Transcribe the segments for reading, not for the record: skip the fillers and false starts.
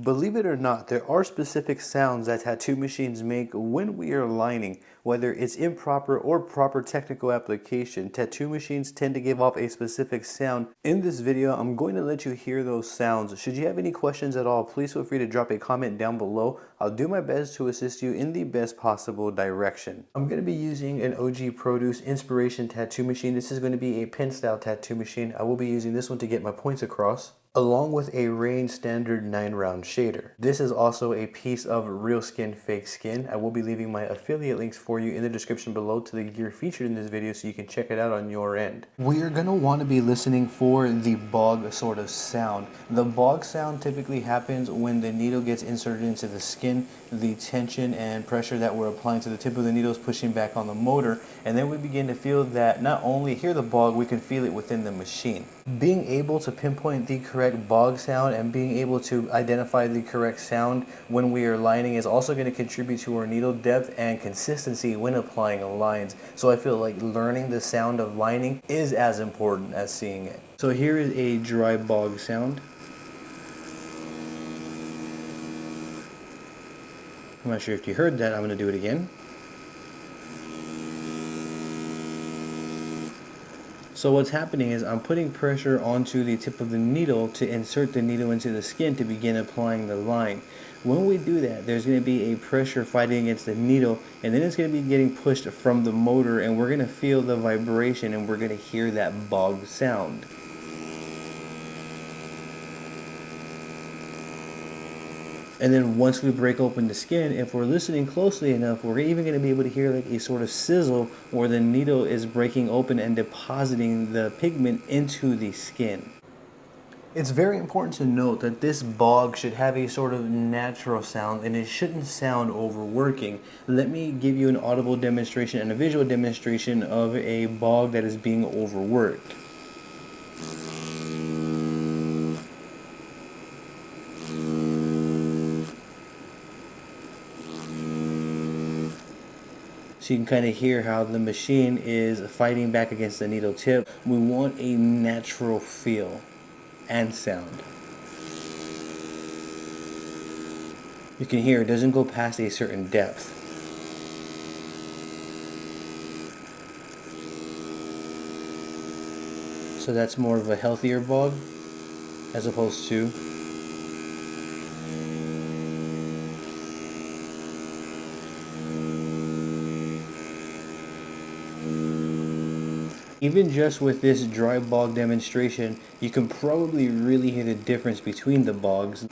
Believe it or not, there are specific sounds that tattoo machines make when we are lining. Whether it's improper or proper technical application, tattoo machines tend to give off a specific sound. In this video, I'm going to let you hear those sounds. Should you have any questions at all, please feel free to drop a comment down below. I'll do my best to assist you in the best possible direction. I'm going to be using an OG Produce Inspiration tattoo machine. This is going to be a pen style tattoo machine. I will be using this one to get my points across, along with a RHEIN standard 9-round shader. This is also a piece of Reelskin fake skin. I will be leaving my affiliate links for you in the description below to the gear featured in this video so you can check it out on your end. We are going to want to be listening for the bog sort of sound. The bog sound typically happens when the needle gets inserted into the skin, the tension and pressure that we're applying to the tip of the needle is pushing back on the motor, and then we begin to feel that not only hear the bog, we can feel it within the machine. Being able to pinpoint the correct bog sound and being able to identify the correct sound when we are lining is also going to contribute to our needle depth and consistency when applying lines. So I feel like learning the sound of lining is as important as seeing it. So here is a dry bog sound. I'm not sure if you heard that. I'm going to do it again. So what's happening is I'm putting pressure onto the tip of the needle to insert the needle into the skin to begin applying the line. When we do that, there's going to be a pressure fighting against the needle, and then it's going to be getting pushed from the motor, and we're going to feel the vibration and we're going to hear that bog sound. And then once we break open the skin, if we're listening closely enough, we're even going to be able to hear like a sort of sizzle where the needle is breaking open and depositing the pigment into the skin. It's very important to note that this bog should have a sort of natural sound and it shouldn't sound overworking. Let me give you an audible demonstration and a visual demonstration of a bog that is being overworked. So you can kind of hear how the machine is fighting back against the needle tip. We want a natural feel and sound. You can hear it doesn't go past a certain depth. So that's more of a healthier bog as opposed to even just with this dry bog demonstration, you can probably really hear the difference between the bogs.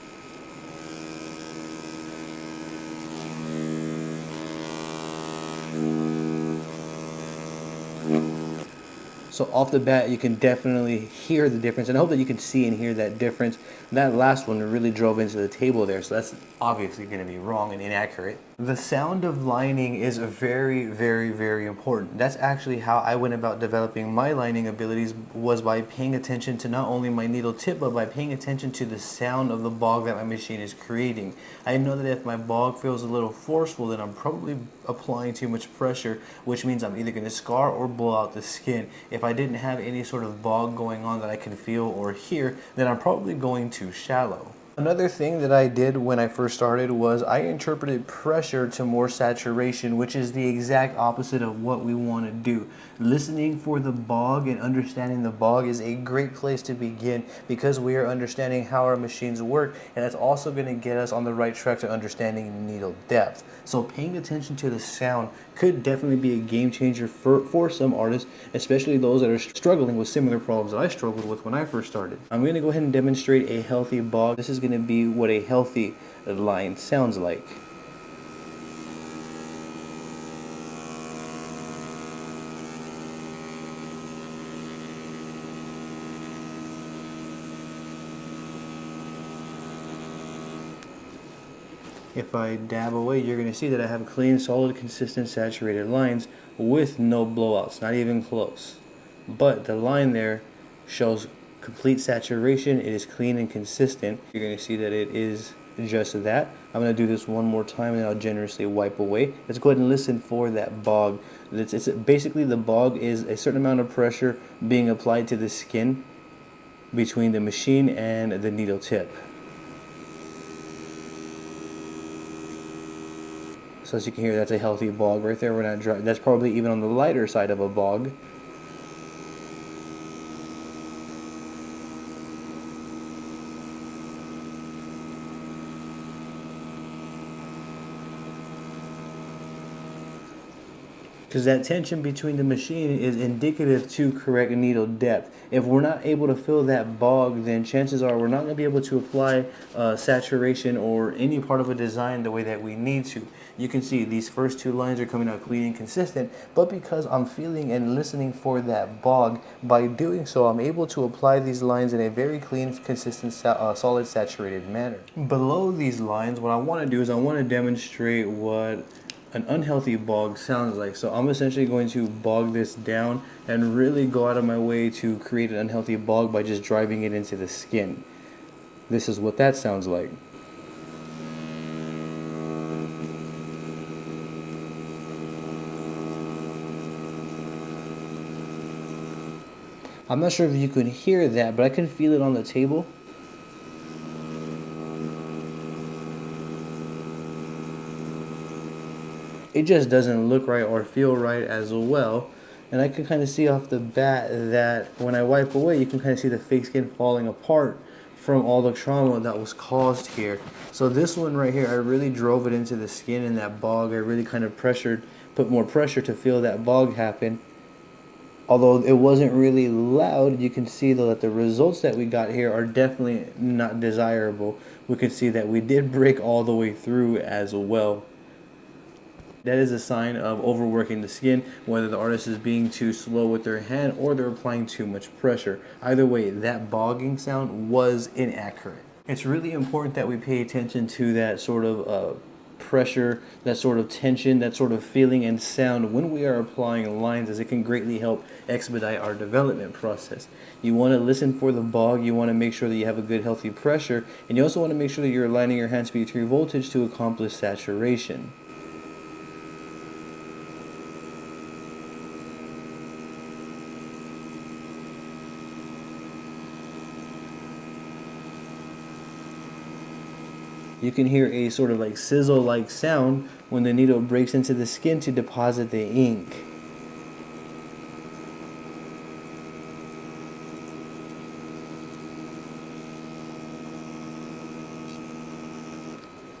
So off the bat, you can definitely hear the difference, and I hope that you can see and hear that difference. That last one really drove into the table there, so that's obviously going to be wrong and inaccurate. The sound of lining is very, very, very important. That's actually how I went about developing my lining abilities, was by paying attention to not only my needle tip, but by paying attention to the sound of the bog that my machine is creating. I know that if my bog feels a little forceful, then I'm probably applying too much pressure, which means I'm either going to scar or blow out the skin. If I didn't have any sort of bog going on that I can feel or hear, then I'm probably going too shallow. Another thing that I did when I first started was I interpreted pressure to more saturation, which is the exact opposite of what we want to do. Listening for the bog and understanding the bog is a great place to begin because we are understanding how our machines work, and that's also going to get us on the right track to understanding needle depth. So paying attention to the sound could definitely be a game changer for some artists, especially those that are struggling with similar problems that I struggled with when I first started. I'm going to go ahead and demonstrate a healthy bog. This is going to be what a healthy line sounds like. If I dab away, you're going to see that I have clean, solid, consistent, saturated lines with no blowouts, not even close. But the line there shows complete saturation. It is clean and consistent. You're going to see that it is just that. I'm going to do this one more time and then I'll generously wipe away. Let's go ahead and listen for that bog. It's basically, the bog is a certain amount of pressure being applied to the skin between the machine and the needle tip. So as you can hear, that's a healthy bog right there. We're not dry. That's probably even on the lighter side of a bog. Because that tension between the machine is indicative to correct needle depth. If we're not able to fill that bog, then chances are we're not going to be able to apply saturation or any part of a design the way that we need to. You can see these first two lines are coming out clean and consistent, but because I'm feeling and listening for that bog, by doing so I'm able to apply these lines in a very clean, consistent, solid, saturated manner. Below these lines, what I want to do is I want to demonstrate what an unhealthy bog sounds like. So I'm essentially going to bog this down and really go out of my way to create an unhealthy bog by just driving it into the skin. This is what that sounds like. I'm not sure if you can hear that, but I can feel it on the table. It just doesn't look right or feel right as well. And I can kind of see off the bat that when I wipe away, you can kind of see the fake skin falling apart from all the trauma that was caused here. So this one right here, I really drove it into the skin in that bog. I really kind of put more pressure to feel that bog happen. Although it wasn't really loud, you can see though that the results that we got here are definitely not desirable. We can see that we did break all the way through as well. That is a sign of overworking the skin, whether the artist is being too slow with their hand or they're applying too much pressure. Either way, that bogging sound was inaccurate. It's really important that we pay attention to that sort of pressure, that sort of tension, that sort of feeling and sound when we are applying lines, as it can greatly help expedite our development process. You want to listen for the bog, you want to make sure that you have a good healthy pressure, and you also want to make sure that you're aligning your hand speed to your voltage to accomplish saturation. You can hear a sort of like sizzle-like sound when the needle breaks into the skin to deposit the ink.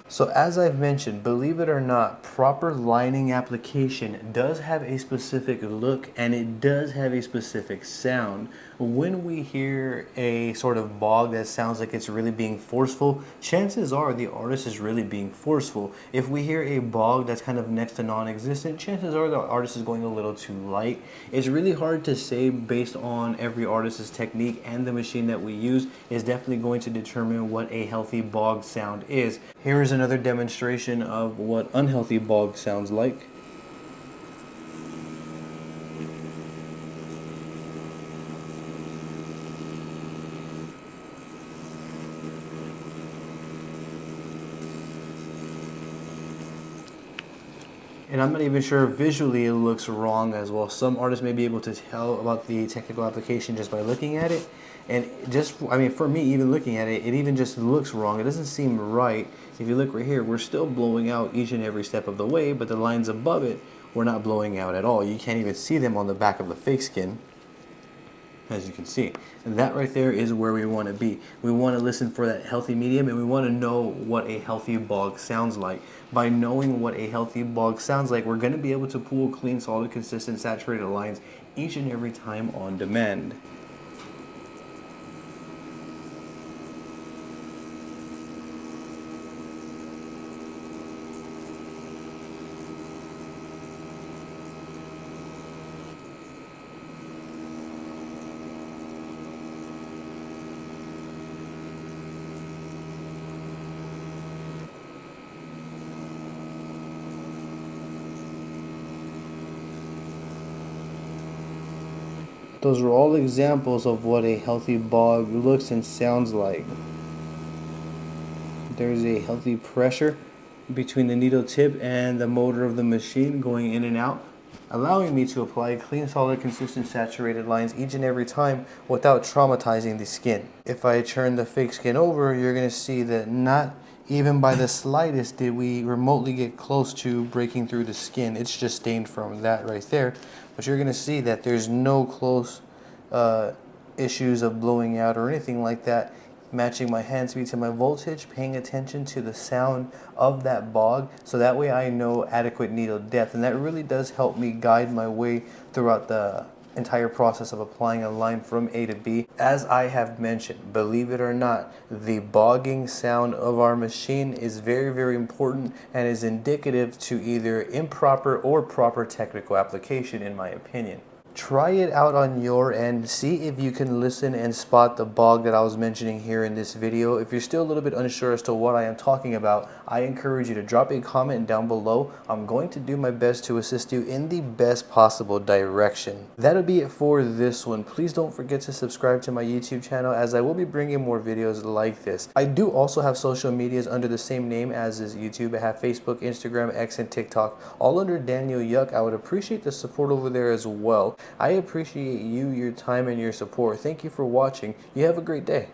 So as I've mentioned, believe it or not, proper lining application does have a specific look and it does have a specific sound. When we hear a sort of bog that sounds like it's really being forceful, chances are the artist is really being forceful. If we hear a bog that's kind of next to non-existent, chances are the artist is going a little too light. It's really hard to say based on every artist's technique, and the machine that we use is definitely going to determine what a healthy bog sound is. Here is another demonstration of what unhealthy bog sounds like. And I'm not even sure visually it looks wrong as well. Some artists may be able to tell about the technical application just by looking at it. And I mean, for me, even looking at it, it even just looks wrong. It doesn't seem right. If you look right here, we're still blowing out each and every step of the way, but the lines above it, we're not blowing out at all. You can't even see them on the back of the fake skin, as you can see. And that right there is where we want to be. We want to listen for that healthy medium, and we want to know what a healthy bog sounds like. By knowing what a healthy bog sounds like, we're going to be able to pull clean, solid, consistent, saturated lines each and every time on demand. Those are all examples of what a healthy bog looks and sounds like. There's a healthy pressure between the needle tip and the motor of the machine going in and out, allowing me to apply clean, solid, consistent, saturated lines each and every time without traumatizing the skin. If I turn the fake skin over, you're going to see that not even by the slightest did we remotely get close to breaking through the skin. It's just stained from that right there. But you're going to see that there's no close issues of blowing out or anything like that. Matching my hand speed to my voltage, paying attention to the sound of that bog, so that way I know adequate needle depth, and that really does help me guide my way throughout the entire process of applying a line from A to B. As I have mentioned, believe it or not, the bogging sound of our machine is very, very important and is indicative to either improper or proper technical application, in my opinion. Try it out on your end, see if you can listen and spot the bog that I was mentioning here in this video. If you're still a little bit unsure as to what I am talking about, I encourage you to drop a comment down below. I'm going to do my best to assist you in the best possible direction. That'll be it for this one. Please don't forget to subscribe to my YouTube channel, as I will be bringing more videos like this. I do also have social medias under the same name as this YouTube. I have Facebook, Instagram, X, and TikTok, all under Daniel Yuck. I would appreciate the support over there as well. I appreciate you, your time, and your support. Thank you for watching. You have a great day.